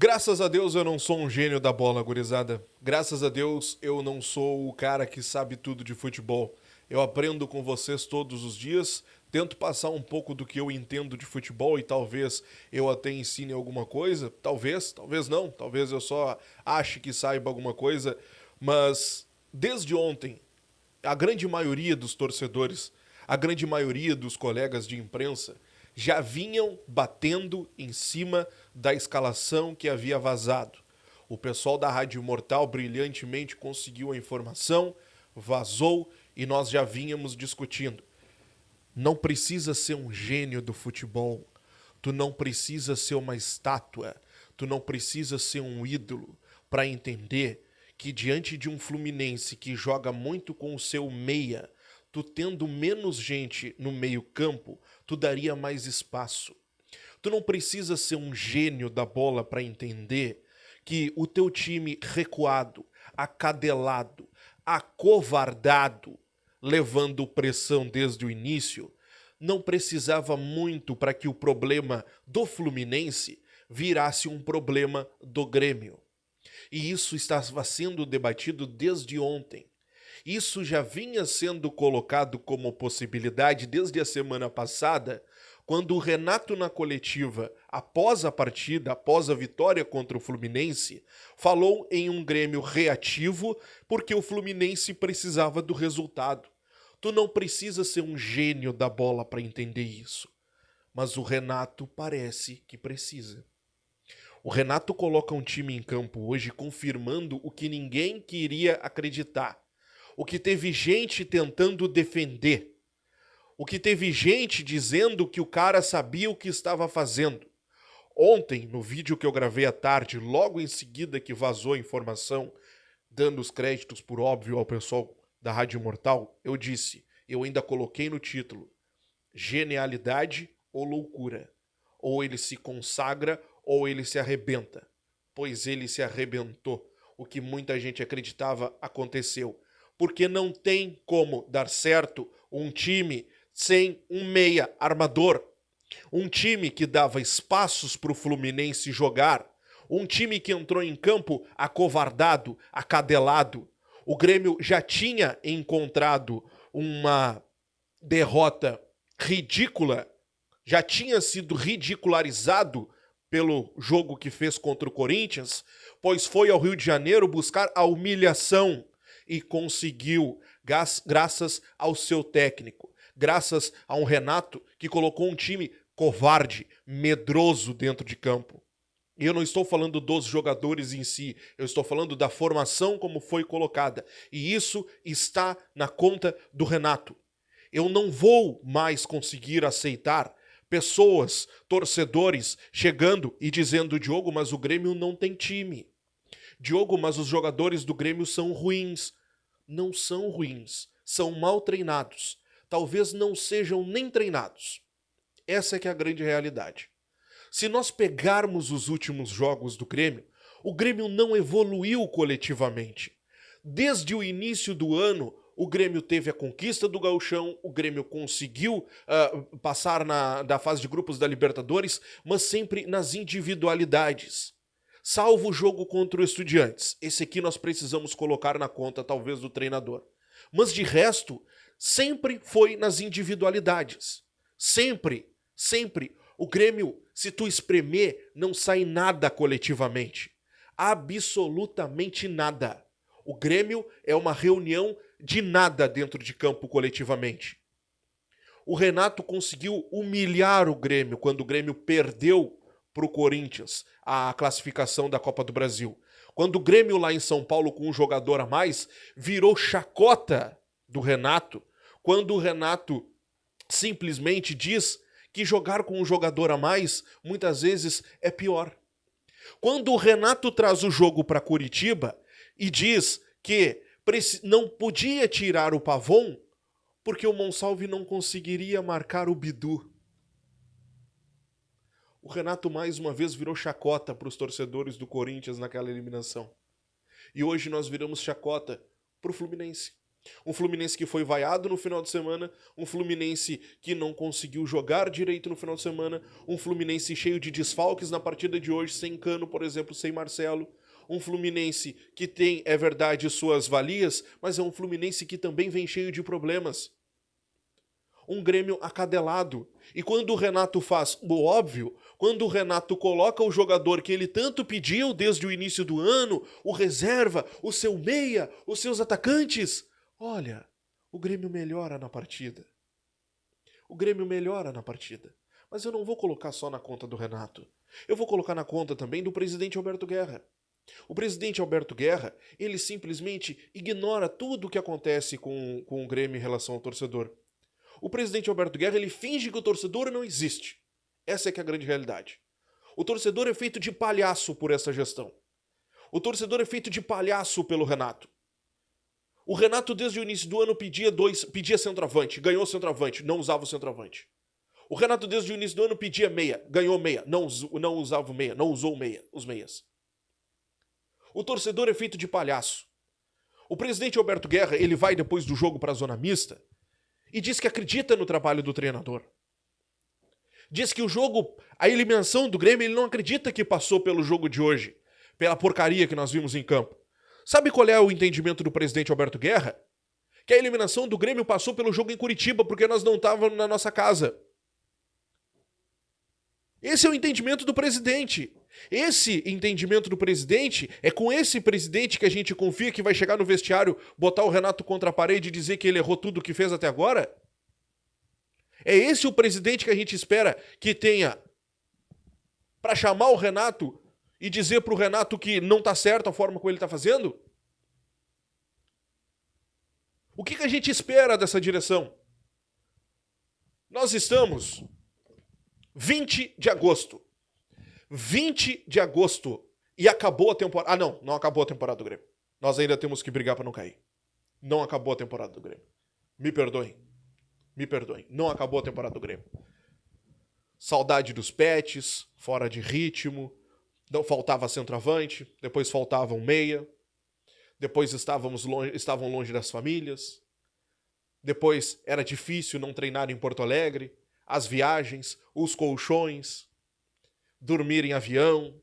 Graças a Deus eu não sou um gênio da bola, gurizada. Graças a Deus eu não sou o cara que sabe tudo de futebol. Eu aprendo com vocês todos os dias, tento passar um pouco do que eu entendo de futebol e talvez eu até ensine alguma coisa. Talvez não, talvez eu só ache que saiba alguma coisa. Mas desde ontem, a grande maioria dos torcedores, a grande maioria dos colegas de imprensa já vinham batendo em cima da escalação que havia vazado. O pessoal da Rádio Mortal brilhantemente conseguiu a informação, vazou e nós já vínhamos discutindo. Não precisa ser um gênio do futebol. Tu não precisa ser uma estátua. Tu não precisa ser um ídolo para entender que diante de um Fluminense que joga muito com o seu meia, tu tendo menos gente no meio-campo, tu daria mais espaço. Tu não precisa ser um gênio da bola para entender que o teu time recuado, acadelado, acovardado, levando pressão desde o início, não precisava muito para que o problema do Fluminense virasse um problema do Grêmio. E isso estava sendo debatido desde ontem. Isso já vinha sendo colocado como possibilidade desde a semana passada, quando o Renato na coletiva, após a partida, após a vitória contra o Fluminense, falou em um Grêmio reativo porque o Fluminense precisava do resultado. Tu não precisa ser um gênio da bola para entender isso, mas o Renato parece que precisa. O Renato coloca um time em campo hoje confirmando o que ninguém queria acreditar. O que teve gente tentando defender. O que teve gente dizendo que o cara sabia o que estava fazendo. Ontem, no vídeo que eu gravei à tarde, logo em seguida que vazou a informação, dando os créditos por óbvio ao pessoal da Rádio Mortal, eu ainda coloquei no título, genialidade ou loucura. Ou ele se consagra ou ele se arrebenta. Pois ele se arrebentou. O que muita gente acreditava aconteceu. Porque não tem como dar certo um time sem um meia armador. Um time que dava espaços para o Fluminense jogar. Um time que entrou em campo acovardado, acadelado. O Grêmio já tinha encontrado uma derrota ridícula, já tinha sido ridicularizado pelo jogo que fez contra o Corinthians, pois foi ao Rio de Janeiro buscar a humilhação e conseguiu, graças ao seu técnico, graças a um Renato que colocou um time covarde, medroso dentro de campo. E eu não estou falando dos jogadores em si, eu estou falando da formação como foi colocada. E isso está na conta do Renato. Eu não vou mais conseguir aceitar pessoas, torcedores, chegando e dizendo: Diogo, mas o Grêmio não tem time. Diogo, mas os jogadores do Grêmio são ruins. Não são ruins, são mal treinados. Talvez não sejam nem treinados. Essa é que é a grande realidade. Se nós pegarmos os últimos jogos do Grêmio, o Grêmio não evoluiu coletivamente. Desde o início do ano, o Grêmio teve a conquista do Gauchão, o Grêmio conseguiu passar da fase de grupos da Libertadores, mas sempre nas individualidades. Salvo o jogo contra o Estudiantes. Esse aqui nós precisamos colocar na conta, talvez, do treinador. Mas de resto, sempre foi nas individualidades. Sempre, sempre. O Grêmio, se tu espremer, não sai nada coletivamente. Absolutamente nada. O Grêmio é uma reunião de nada dentro de campo coletivamente. O Renato conseguiu humilhar o Grêmio quando o Grêmio perdeu para o Corinthians a classificação da Copa do Brasil. Quando o Grêmio lá em São Paulo com um jogador a mais virou chacota do Renato, quando o Renato simplesmente diz que jogar com um jogador a mais muitas vezes é pior. Quando o Renato traz o jogo para Curitiba e diz que não podia tirar o Pavon porque o Monsalve não conseguiria marcar o Bidu. O Renato mais uma vez virou chacota para os torcedores do Corinthians naquela eliminação. E hoje nós viramos chacota para o Fluminense. Um Fluminense que foi vaiado no final de semana, um Fluminense que não conseguiu jogar direito no final de semana, um Fluminense cheio de desfalques na partida de hoje, sem Cano, por exemplo, sem Marcelo. Um Fluminense que tem, é verdade, suas valias, mas é um Fluminense que também vem cheio de problemas. Um Grêmio acadelado. E quando o Renato faz o óbvio, quando o Renato coloca o jogador que ele tanto pediu desde o início do ano, o reserva, o seu meia, os seus atacantes, olha, o Grêmio melhora na partida. O Grêmio melhora na partida. Mas eu não vou colocar só na conta do Renato. Eu vou colocar na conta também do presidente Alberto Guerra. O presidente Alberto Guerra, ele simplesmente ignora tudo o que acontece com o Grêmio em relação ao torcedor. O presidente Alberto Guerra, ele finge que o torcedor não existe. Essa é que é a grande realidade. O torcedor é feito de palhaço por essa gestão. O torcedor é feito de palhaço pelo Renato. O Renato, desde o início do ano, pedia centroavante, ganhou centroavante, não usava o centroavante. O Renato, desde o início do ano, pedia meia, ganhou meia, não usava o meia, não usou os meias. O torcedor é feito de palhaço. O presidente Alberto Guerra, ele vai depois do jogo para a zona mista e diz que acredita no trabalho do treinador. Diz que o jogo, a eliminação do Grêmio, ele não acredita que passou pelo jogo de hoje, pela porcaria que nós vimos em campo. Sabe qual é o entendimento do presidente Alberto Guerra? Que a eliminação do Grêmio passou pelo jogo em Curitiba, porque nós não estávamos na nossa casa. Esse é o entendimento do presidente. Esse entendimento do presidente é com esse presidente que a gente confia que vai chegar no vestiário, botar o Renato contra a parede e dizer que ele errou tudo o que fez até agora? É esse o presidente que a gente espera que tenha para chamar o Renato e dizer pro Renato que não tá certo a forma como ele tá fazendo? O que a gente espera dessa direção? Nós estamos 20 de agosto. 20 de agosto. E acabou a temporada. Ah, não acabou a temporada do Grêmio. Nós ainda temos que brigar para não cair. Não acabou a temporada do Grêmio. Me perdoem. Não acabou a temporada do Grêmio. Saudade dos pets, fora de ritmo. Não faltava centroavante. Depois faltava um meia. Depois estavam longe das famílias. Depois era difícil não treinar em Porto Alegre. As viagens, os colchões, dormir em avião,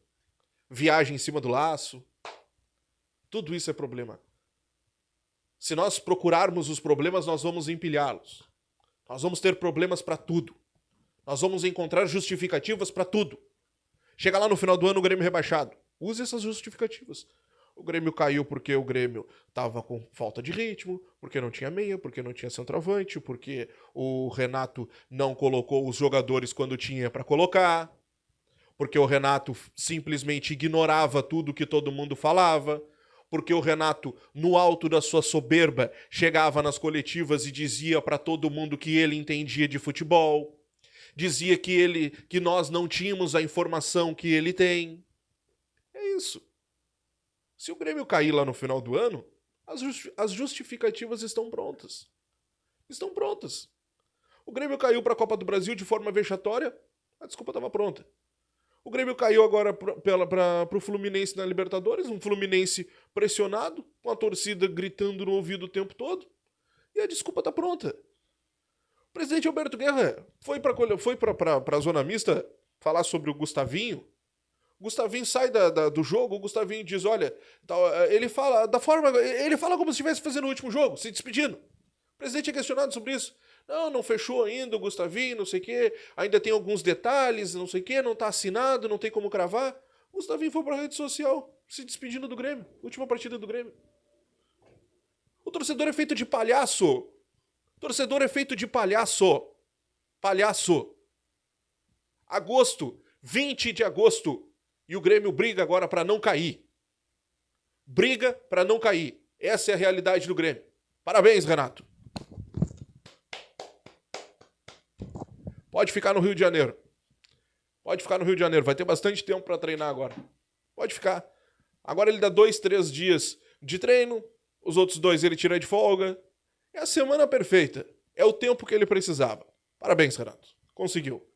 viagem em cima do laço. Tudo isso é problema. Se nós procurarmos os problemas, nós vamos empilhá-los. Nós vamos ter problemas para tudo. Nós vamos encontrar justificativas para tudo. Chega lá no final do ano o Grêmio rebaixado. Use essas justificativas. O Grêmio caiu porque o Grêmio estava com falta de ritmo, porque não tinha meia, porque não tinha centroavante, porque o Renato não colocou os jogadores quando tinha para colocar, porque o Renato simplesmente ignorava tudo que todo mundo falava, porque o Renato, no alto da sua soberba, chegava nas coletivas e dizia para todo mundo que ele entendia de futebol, dizia que nós não tínhamos a informação que ele tem. É isso. Se o Grêmio cair lá no final do ano, as justificativas estão prontas. Estão prontas. O Grêmio caiu para a Copa do Brasil de forma vexatória, a desculpa estava pronta. O Grêmio caiu agora para o Fluminense na Libertadores, um Fluminense pressionado, com a torcida gritando no ouvido o tempo todo, e a desculpa está pronta. O presidente Alberto Guerra foi para a zona mista falar sobre o Gustavinho. O Gustavinho sai do jogo, o Gustavinho diz, olha, ele fala como se estivesse fazendo o último jogo, se despedindo. O presidente é questionado sobre isso. Não fechou ainda o Gustavinho, não sei o quê, ainda tem alguns detalhes, não sei o quê, não tá assinado, não tem como cravar. O Gustavinho foi pra rede social, se despedindo do Grêmio, última partida do Grêmio. O torcedor é feito de palhaço. O torcedor é feito de palhaço. Palhaço. Agosto, 20 de agosto. E o Grêmio briga agora para não cair. Briga para não cair. Essa é a realidade do Grêmio. Parabéns, Renato. Pode ficar no Rio de Janeiro. Pode ficar no Rio de Janeiro. Vai ter bastante tempo para treinar agora. Pode ficar. Agora ele dá 2, 3 dias de treino. Os outros 2 ele tira de folga. É a semana perfeita. É o tempo que ele precisava. Parabéns, Renato. Conseguiu.